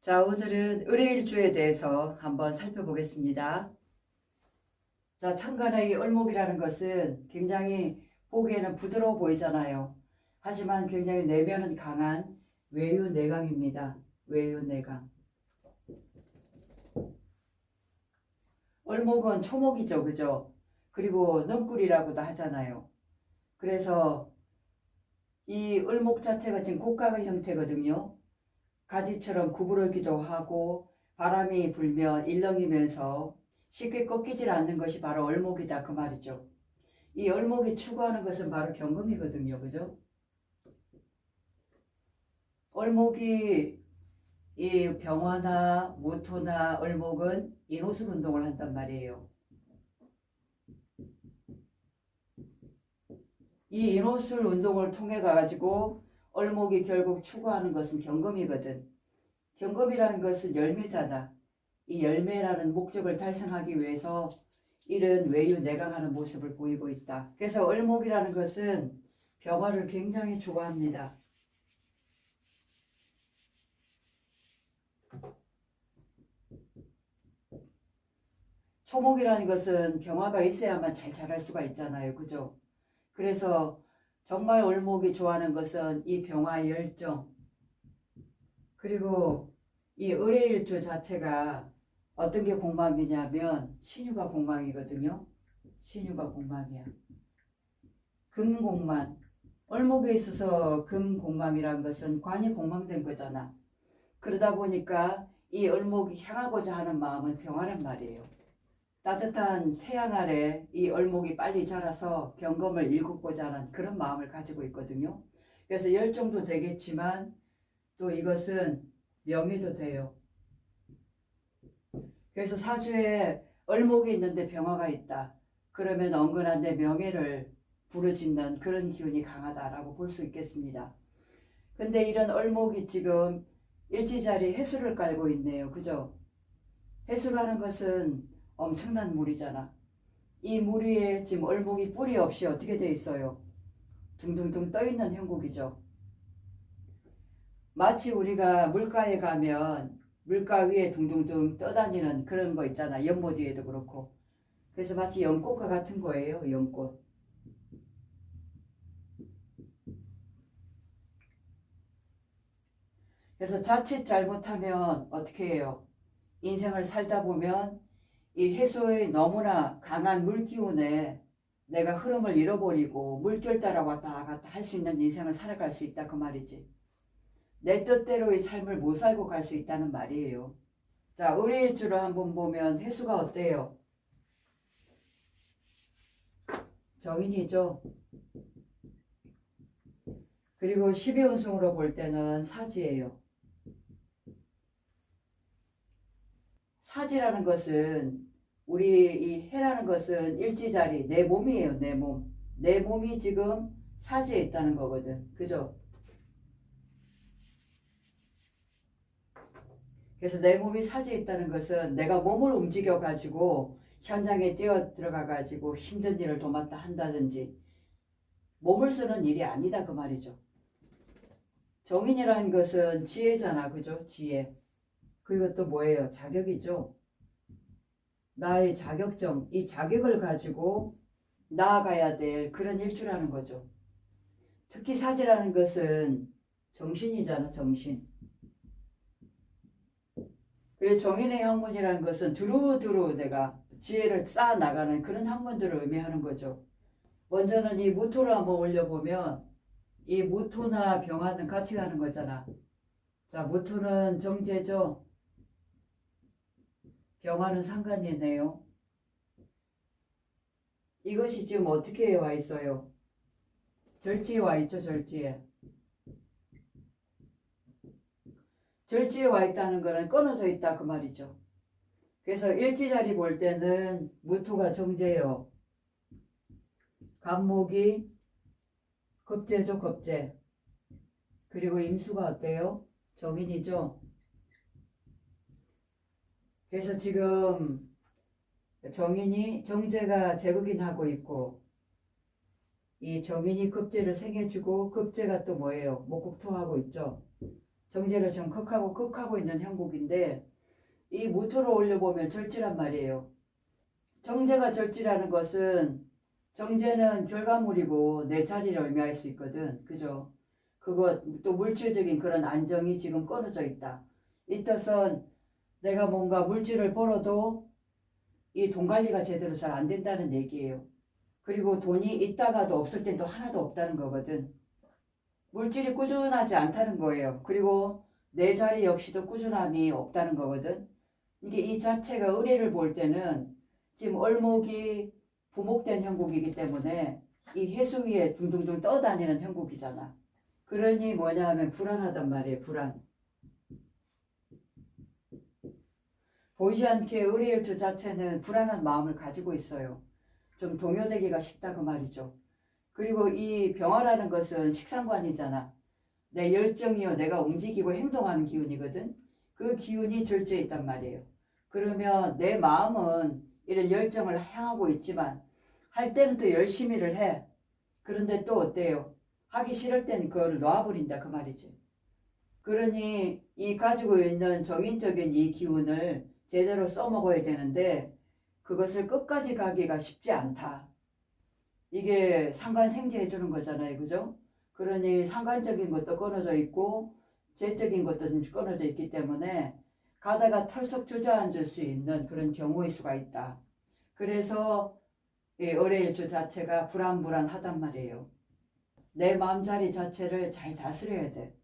자, 오늘은 을의일주에 대해서 한번 살펴보겠습니다. 자, 천간의 이 을목이라는 것은 굉장히 보기에는 부드러워 보이잖아요. 하지만 굉장히 내면은 강한 외유내강입니다. 외유내강. 을목은 초목이죠, 그죠? 그리고 넝꿀이라고도 하잖아요. 그래서 이 을목 자체가 지금 곡각의 형태거든요. 가지처럼 구부러기도 하고 바람이 불면 일렁이면서 쉽게 꺾이질 않는 것이 바로 을목이다 그 말이죠. 이 을목이 추구하는 것은 바로 경금이거든요. 그죠? 을목이 이 병화나 무토나 을목은 인호술 운동을 한단 말이에요. 이 인호술 운동을 통해 가지고 을목이 결국 추구하는 것은 경금이거든. 경금이라는 것은 열매잖아. 이 열매라는 목적을 달성하기 위해서 이런 외유내강하는 모습을 보이고 있다. 그래서 을목이라는 것은 병화를 굉장히 좋아합니다. 초목이라는 것은 병화가 있어야만 잘 자랄 수가 있잖아요. 그죠? 그래서 정말 을목이 좋아하는 것은 이 병화의 열정, 그리고 이 을의일주 자체가 어떤 게 공망이냐면 신유가 공망이거든요. 신유가 공망이야. 금공망. 을목에 있어서 금공망이란 것은 관이 공망된 거잖아. 그러다 보니까 이 을목이 향하고자 하는 마음은 평화란 말이에요. 따뜻한 태양 아래 이 을목이 빨리 자라서 경금을 일구고자 하는 그런 마음을 가지고 있거든요. 그래서 열정도 되겠지만 또 이것은 명예도 돼요. 그래서 사주에 을목이 있는데 병화가 있다. 그러면 은근한 내 명예를 부르짖는 그런 기운이 강하다라고 볼 수 있겠습니다. 근데 이런 을목이 지금 일지자리 해수를 깔고 있네요. 그죠? 해수라는 것은 엄청난 물이잖아. 이 물 위에 지금 을목이 뿌리 없이 어떻게 돼 있어요? 둥둥둥 떠 있는 형국이죠. 마치 우리가 물가에 가면 물가 위에 둥둥둥 떠다니는 그런 거 있잖아. 연못 위에도 그렇고. 그래서 마치 연꽃과 같은 거예요. 연꽃. 그래서 자칫 잘못하면 어떻게 해요? 인생을 살다 보면 이 해수의 너무나 강한 물기운에 내가 흐름을 잃어버리고 물결 따라 왔다 갔다 할 수 있는 인생을 살아갈 수 있다 그 말이지. 내 뜻대로의 삶을 못 살고 갈 수 있다는 말이에요. 자, 을의일주로 한번 보면 해수가 어때요? 정인이죠. 그리고 12운승으로 볼 때는 사지예요. 사지라는 것은 우리 이 해라는 것은 일지자리 내 몸이에요. 내 몸. 내 몸이 지금 사지에 있다는 거거든. 그죠? 그래서 내 몸이 사지에 있다는 것은 내가 몸을 움직여 가지고 현장에 뛰어 들어가 가지고 힘든 일을 도맡아 한다든지 몸을 쓰는 일이 아니다 그 말이죠. 정인이라는 것은 지혜잖아. 그죠? 지혜. 그리고 또 뭐예요? 자격이죠. 나의 자격증, 이 자격을 가지고 나아가야 될 그런 일주라는 거죠. 특히 사지라는 것은 정신이잖아. 정신. 그리고 정인의 학문이라는 것은 두루두루 내가 지혜를 쌓아 나가는 그런 학문들을 의미하는 거죠. 먼저는 이 무토를 한번 올려보면 이 무토나 병화는 같이 가는 거잖아. 자, 무토는 정제죠. 병화는 상관이네요. 이것이 지금 어떻게 와 있어요? 절지에 와 있죠. 절지에. 절지에 와 있다는 거는 끊어져 있다 그 말이죠. 그래서 일지자리 볼 때는 무토가 정제요. 간목이 겁재죠. 겁재. 그리고 임수가 어때요? 정인이죠. 그래서 지금 정인이 정제가 제극인하고 있고 이 정인이 급제를 생해주고 급제가 또 뭐예요? 목국토하고 있죠. 정제를 지금 극하고 있는 형국인데 이 무토를 올려보면 절지란 말이에요. 정제가 절지라는 것은 정제는 결과물이고 내 자리를 의미할 수 있거든. 그죠? 그것 또 물질적인 그런 안정이 지금 끊어져 있다. 이 뜻은 내가 뭔가 물질을 벌어도 이 돈 관리가 제대로 잘 안 된다는 얘기예요. 그리고 돈이 있다가도 없을 땐 또 하나도 없다는 거거든. 물질이 꾸준하지 않다는 거예요. 그리고 내 자리 역시도 꾸준함이 없다는 거거든. 이게 이 자체가 의례를 볼 때는 지금 을목이 부목된 형국이기 때문에 이 해수 위에 둥둥둥 떠다니는 형국이잖아. 그러니 뭐냐 하면 불안하단 말이에요. 불안. 보이지 않게 의리일주 자체는 불안한 마음을 가지고 있어요. 좀 동요되기가 쉽다 그 말이죠. 그리고 이 병화라는 것은 식상관이잖아. 내 열정이요. 내가 움직이고 행동하는 기운이거든. 그 기운이 절제에 있단 말이에요. 그러면 내 마음은 이런 열정을 향하고 있지만 할 때는 또 열심히를 해. 그런데 또 어때요? 하기 싫을 때는 그걸 놔버린다 그 말이지. 그러니 이 가지고 있는 정인적인 이 기운을 제대로 써먹어야 되는데 그것을 끝까지 가기가 쉽지 않다. 이게 상관생제해 주는 거잖아요. 그죠? 그러니 상관적인 것도 끊어져 있고 재적인 것도 좀 끊어져 있기 때문에 가다가 털썩 주저앉을 수 있는 그런 경우일 수가 있다. 그래서 이 을의일주 자체가 불안하단 말이에요. 내 마음자리 자체를 잘 다스려야 돼.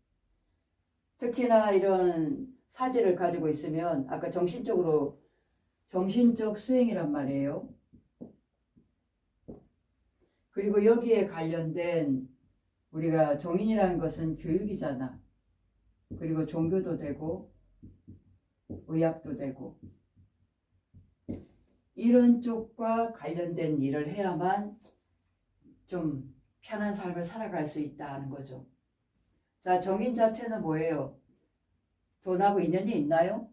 특히나 이런 사지를 가지고 있으면 아까 정신적 수행이란 말이에요. 그리고 여기에 관련된 우리가 정인이라는 것은 교육이잖아. 그리고 종교도 되고 의학도 되고 이런 쪽과 관련된 일을 해야만 좀 편한 삶을 살아갈 수 있다는 거죠. 자, 정인 자체는 뭐예요? 돈하고 인연이 있나요?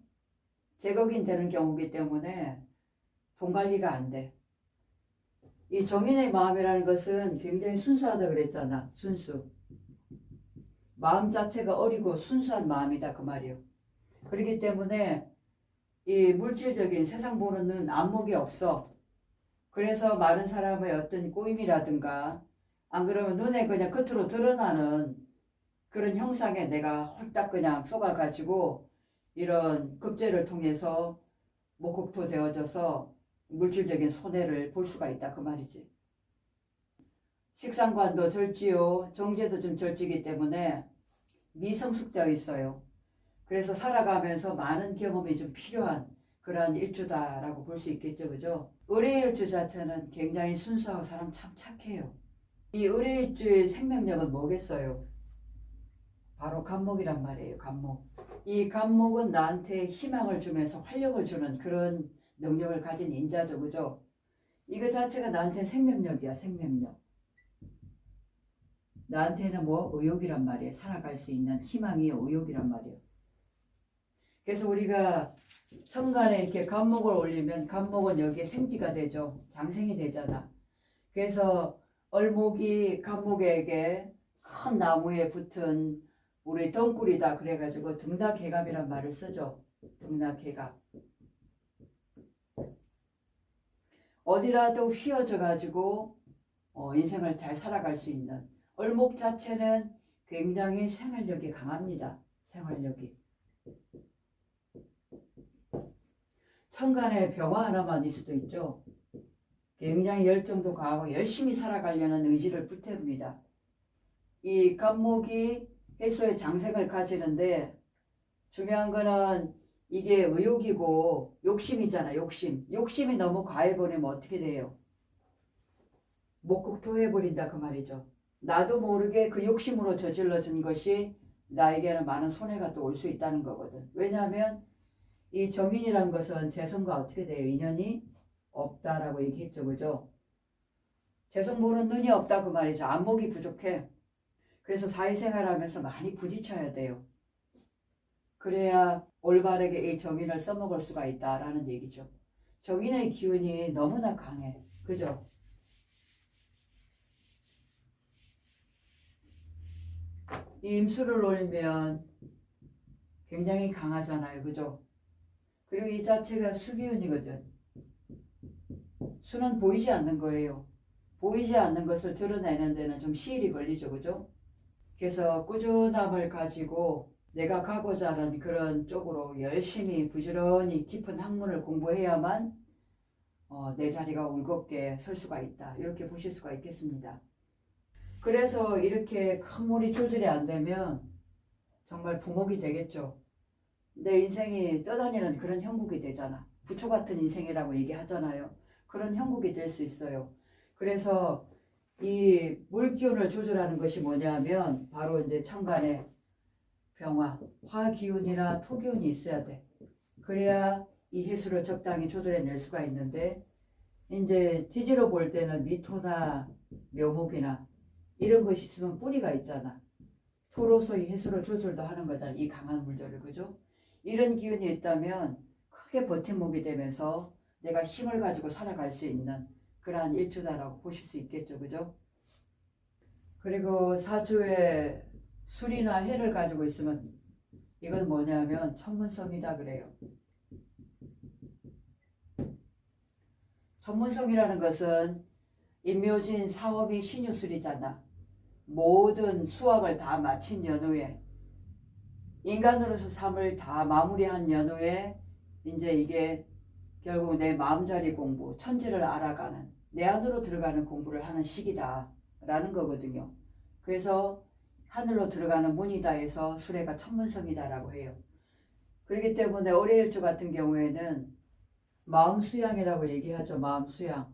제거긴 되는 경우이기 때문에 돈 관리가 안 돼. 이 정인의 마음이라는 것은 굉장히 순수하다 그랬잖아. 순수. 마음 자체가 어리고 순수한 마음이다 그 말이에요. 그렇기 때문에 이 물질적인 세상 보는 눈 안목이 없어. 그래서 많은 사람의 어떤 꼬임이라든가 안 그러면 눈에 그냥 겉으로 드러나는 그런 형상에 내가 홀딱 그냥 속아가지고 이런 급제를 통해서 목욕토 되어져서 물질적인 손해를 볼 수가 있다 그 말이지. 식상관도 절지요. 정제도 좀 절지기 때문에 미성숙되어 있어요. 그래서 살아가면서 많은 경험이 좀 필요한 그러한 일주다라고 볼 수 있겠죠. 그죠? 을의일주 자체는 굉장히 순수하고 사람 참 착해요. 이 을의일주의 생명력은 뭐겠어요? 바로 간목이란 말이에요. 간목. 이 간목은 나한테 희망을 주면서 활력을 주는 그런 능력을 가진 인자죠. 그죠? 이거 자체가 나한테는 생명력이야. 생명력. 나한테는 뭐 의욕이란 말이에요. 살아갈 수 있는 희망이 의욕이란 말이에요. 그래서 우리가 천간에 이렇게 간목을 올리면 간목은 여기에 생지가 되죠. 장생이 되잖아. 그래서 을목이 간목에게 큰 나무에 붙은 우리 덩굴이다 그래가지고 등락해갑이란 말을 쓰죠. 등락해갑. 어디라도 휘어져 가지고 인생을 잘 살아갈 수 있는 을목 자체는 굉장히 생활력이 강합니다. 생활력이. 천간에 병화 하나만 있을 수도 있죠. 굉장히 열정도 강하고 열심히 살아가려는 의지를 불태웁니다. 이 간목이 해소의 장생을 가지는데 중요한 거는 이게 의욕이고 욕심이잖아. 욕심이 너무 과해버리면 어떻게 돼요? 목극토해버린다 그 말이죠. 나도 모르게 그 욕심으로 저질러진 것이 나에게는 많은 손해가 또 올 수 있다는 거거든. 왜냐하면 이 정인이란 것은 재성과 어떻게 돼요? 인연이 없다라고 얘기했죠. 그죠? 재성 보는 눈이 없다 그 말이죠. 안목이 부족해. 그래서 사회생활하면서 많이 부딪혀야 돼요. 그래야 올바르게 이 정인을 써먹을 수가 있다라는 얘기죠. 정인의 기운이 너무나 강해. 그죠? 이 임수를 올리면 굉장히 강하잖아요. 그죠? 그리고 이 자체가 수기운이거든. 수는 보이지 않는 거예요. 보이지 않는 것을 드러내는 데는 좀 시일이 걸리죠. 그죠? 그래서 꾸준함을 가지고 내가 가고자 하는 그런 쪽으로 열심히 부지런히 깊은 학문을 공부해야만 내 자리가 올곧게 설 수가 있다. 이렇게 보실 수가 있겠습니다. 그래서 이렇게 큰 물이 조절이 안 되면 정말 부목이 되겠죠. 내 인생이 떠다니는 그런 형국이 되잖아. 부초 같은 인생이라고 얘기하잖아요. 그런 형국이 될 수 있어요. 그래서 이 물기운을 조절하는 것이 뭐냐면 바로 이제 천간에 병화, 화기운이나 토기운이 있어야 돼. 그래야 이 해수를 적당히 조절해낼 수가 있는데 이제 지지로 볼 때는 미토나 묘목이나 이런 것이 있으면 뿌리가 있잖아. 토로서 이 해수를 조절도 하는 거잖아. 이 강한 물들을. 그죠? 이런 기운이 있다면 크게 버팀목이 되면서 내가 힘을 가지고 살아갈 수 있는 그러한 일주다라고 보실 수 있겠죠. 그죠? 그리고 사주에 술이나 해를 가지고 있으면 이건 뭐냐면 천문성이다 그래요. 천문성이라는 것은 임묘진 사업이 신유술이잖아. 모든 수학을 다 마친 연후에 인간으로서 삶을 다 마무리한 연후에 이제 이게 결국 내 마음자리 공부, 천지를 알아가는 내 안으로 들어가는 공부를 하는 시기다 라는 거거든요. 그래서 하늘로 들어가는 문이다 해서 수레가 천문성이다 라고 해요. 그렇기 때문에 올해일주 같은 경우에는 마음 수양이라고 얘기하죠. 마음 수양.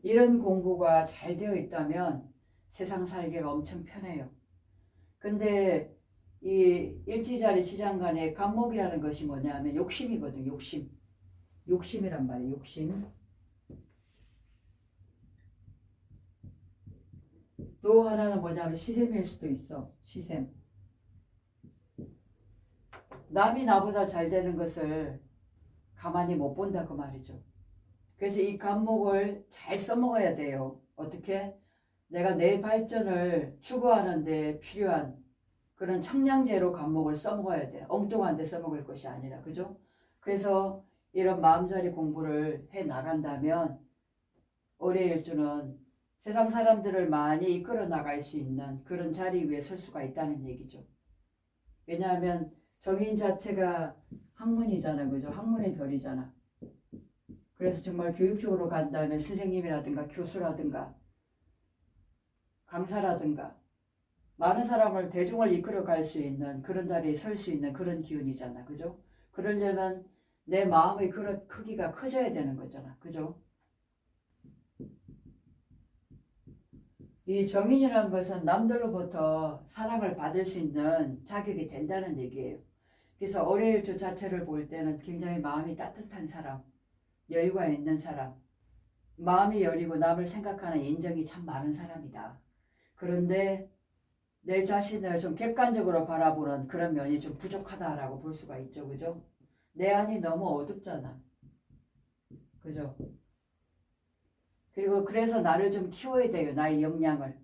이런 공부가 잘 되어 있다면 세상 살기가 엄청 편해요. 근데 이 일지자리 지장간의 간목이라는 것이 뭐냐면 욕심이거든. 욕심. 욕심이란 말이에요. 욕심. 또 하나는 뭐냐면 시샘일 수도 있어. 시샘. 남이 나보다 잘 되는 것을 가만히 못 본다 그 말이죠. 그래서 이 간목을 잘 써먹어야 돼요. 어떻게? 내가 내 발전을 추구하는 데 필요한 그런 청량제로 간목을 써먹어야 돼. 엉뚱한 데 써먹을 것이 아니라. 그죠? 그래서 이런 마음자리 공부를 해 나간다면 올해일주는 세상 사람들을 많이 이끌어 나갈 수 있는 그런 자리 위에 설 수가 있다는 얘기죠. 왜냐하면 정인 자체가 학문이잖아요. 그죠? 학문의 별이잖아. 그래서 정말 교육적으로 간다면 선생님이라든가 교수라든가 강사라든가 많은 사람을 대중을 이끌어 갈 수 있는 그런 자리에 설 수 있는 그런 기운이잖아. 그죠? 그러려면 내 마음의 그런 크기가 커져야 되는 거잖아. 그죠? 이 정인이라는 것은 남들로부터 사랑을 받을 수 있는 자격이 된다는 얘기예요. 그래서 올해일주 자체를 볼 때는 굉장히 마음이 따뜻한 사람, 여유가 있는 사람, 마음이 여리고 남을 생각하는 인정이 참 많은 사람이다. 그런데 내 자신을 좀 객관적으로 바라보는 그런 면이 좀 부족하다라고 볼 수가 있죠. 그죠? 내 안이 너무 어둡잖아. 그죠? 그리고 그래서 나를 좀 키워야 돼요. 나의 역량을.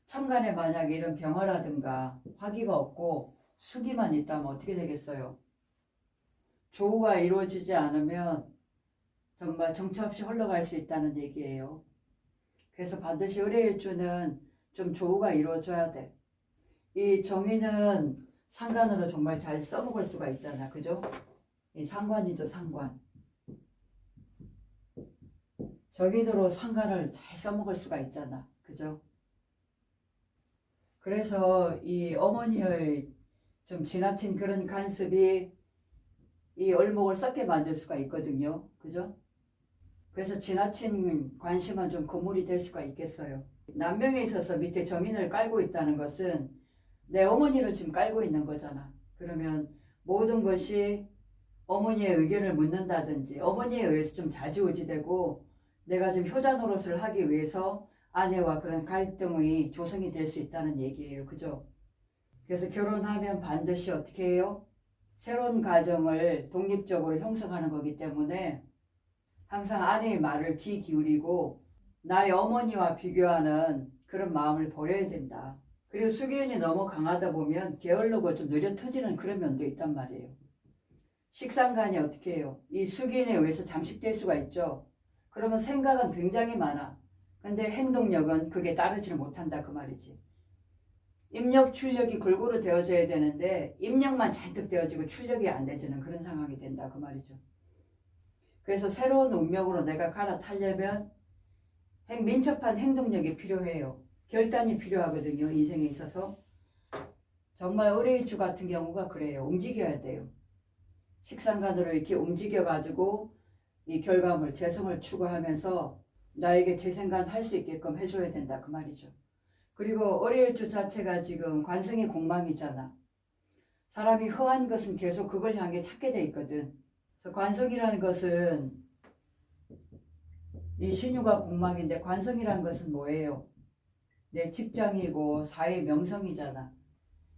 천간에 만약에 이런 병화라든가 화기가 없고 수기만 있다면 어떻게 되겠어요? 조우가 이루어지지 않으면 정말 정처 없이 흘러갈 수 있다는 얘기예요. 그래서 반드시 을해일주는 좀 조우가 이루어져야 돼. 이 정인은 상관으로 정말 잘 써먹을 수가 있잖아. 그죠? 이 상관이죠. 상관. 정인으로 상관을 잘 써먹을 수가 있잖아. 그죠? 그래서 이 어머니의 좀 지나친 그런 간섭이 이 을목을 썩게 만들 수가 있거든요. 그죠? 그래서 지나친 관심은 좀 고물이 될 수가 있겠어요. 남명에 있어서 밑에 정인을 깔고 있다는 것은 내 어머니를 지금 깔고 있는 거잖아. 그러면 모든 것이 어머니의 의견을 묻는다든지 어머니에 의해서 좀 좌지우지되고 내가 지금 효자 노릇을 하기 위해서 아내와 그런 갈등이 조성이 될 수 있다는 얘기예요. 그죠? 그래서 결혼하면 반드시 어떻게 해요? 새로운 가정을 독립적으로 형성하는 거기 때문에 항상 아내의 말을 귀 기울이고 나의 어머니와 비교하는 그런 마음을 버려야 된다. 그리고 수기운이 너무 강하다 보면 게을르고 좀 느려 터지는 그런 면도 있단 말이에요. 식상간이 어떻게 해요? 이 수기운에 의해서 잠식될 수가 있죠. 그러면 생각은 굉장히 많아. 근데 행동력은 그게 따르지를 못한다 그 말이지. 입력, 출력이 골고루 되어져야 되는데 입력만 잔뜩 되어지고 출력이 안 되지는 그런 상황이 된다 그 말이죠. 그래서 새로운 운명으로 내가 갈아타려면 민첩한 행동력이 필요해요. 결단이 필요하거든요. 인생에 있어서. 정말 을해일주 같은 경우가 그래요. 움직여야 돼요. 식상간으로 이렇게 움직여가지고 이 결과물, 재성을 추구하면서 나에게 재생간 할 수 있게끔 해줘야 된다 그 말이죠. 그리고 을해일주 자체가 지금 관성이 공망이잖아. 사람이 허한 것은 계속 그걸 향해 찾게 돼 있거든. 그래서 관성이라는 것은 이 신유가 공망인데 관성이라는 것은 뭐예요? 내 직장이고 사회 명성이잖아.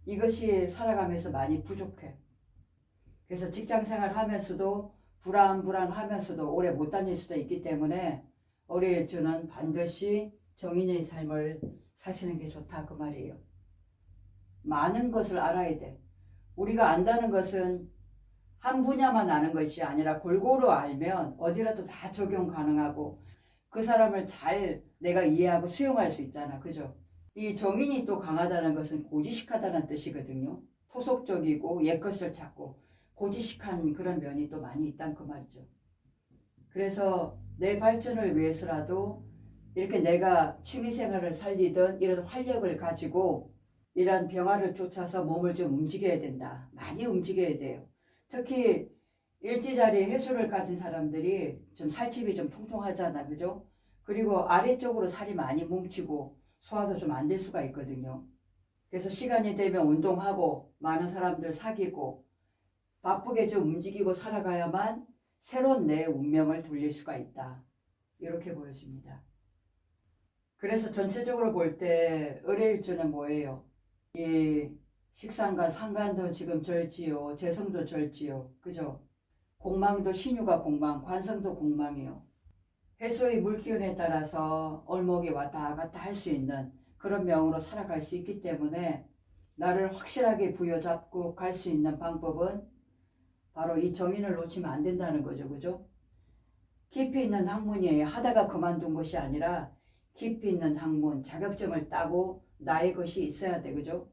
이것이 살아가면서 많이 부족해. 그래서 직장생활 하면서도 불안하면서도 오래 못 다닐 수도 있기 때문에 을해일주는 반드시 정인의 삶을 사시는 게 좋다 그 말이에요. 많은 것을 알아야 돼. 우리가 안다는 것은 한 분야만 아는 것이 아니라 골고루 알면 어디라도 다 적용 가능하고 그 사람을 잘 내가 이해하고 수용할 수 있잖아. 그죠? 이 정인이 또 강하다는 것은 고지식하다는 뜻이거든요. 토속적이고 옛것을 찾고 고지식한 그런 면이 또 많이 있단 그 말이죠. 그래서 내 발전을 위해서라도 이렇게 내가 취미생활을 살리던 이런 활력을 가지고 이런 병화를 쫓아서 몸을 좀 움직여야 된다. 많이 움직여야 돼요. 특히 일지자리 해수를 가진 사람들이 좀 살집이 좀 통통하잖아. 그죠? 그리고 아래쪽으로 살이 많이 뭉치고 소화도 좀 안 될 수가 있거든요. 그래서 시간이 되면 운동하고 많은 사람들 사귀고 바쁘게 좀 움직이고 살아가야만 새로운 내 운명을 돌릴 수가 있다. 이렇게 보여집니다. 그래서 전체적으로 볼 때 을해일주는 뭐예요? 이 식상간, 상간도 지금 절지요. 재성도 절지요. 그죠? 공망도 신유가 공망, 관성도 공망이요. 해소의 물기운에 따라서 얼목이 왔다 갔다 할 수 있는 그런 명으로 살아갈 수 있기 때문에 나를 확실하게 부여잡고 갈 수 있는 방법은 바로 이 정인을 놓치면 안 된다는 거죠. 그죠? 깊이 있는 학문이에요. 하다가 그만둔 것이 아니라 깊이 있는 학문, 자격증을 따고 나의 것이 있어야 돼. 그죠?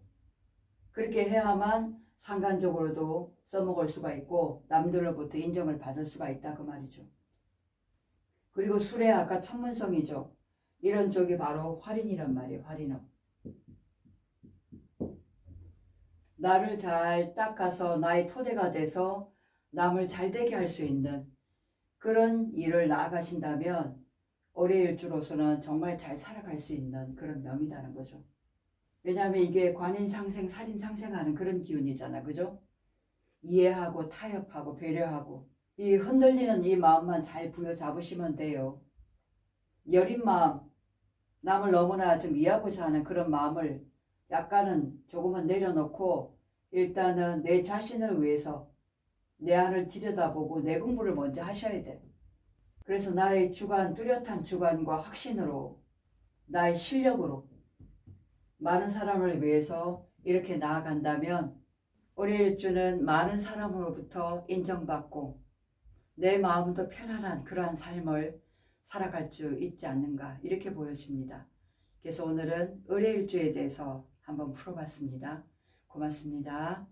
그렇게 해야만 상관적으로도 써먹을 수가 있고 남들로부터 인정을 받을 수가 있다 그 말이죠. 그리고 술의 아까 천문성이죠. 이런 쪽이 바로 활인이란 말이에요. 활인은. 나를 잘 닦아서 나의 토대가 돼서 남을 잘되게 할 수 있는 그런 일을 나아가신다면 을해일주로서는 정말 잘 살아갈 수 있는 그런 명이라는 거죠. 왜냐하면 이게 관인상생, 살인상생하는 그런 기운이잖아. 그죠? 이해하고 타협하고 배려하고 이 흔들리는 이 마음만 잘 부여잡으시면 돼요. 여린 마음, 남을 너무나 좀 이해하고자 하는 그런 마음을 약간은 조금은 내려놓고 일단은 내 자신을 위해서 내 안을 들여다보고 내 공부를 먼저 하셔야 돼. 그래서 나의 주관, 뚜렷한 주관과 확신으로 나의 실력으로 많은 사람을 위해서 이렇게 나아간다면 을해일주는 많은 사람으로부터 인정받고 내 마음도 편안한 그러한 삶을 살아갈 수 있지 않는가 이렇게 보여집니다. 그래서 오늘은 을해일주에 대해서 한번 풀어봤습니다. 고맙습니다.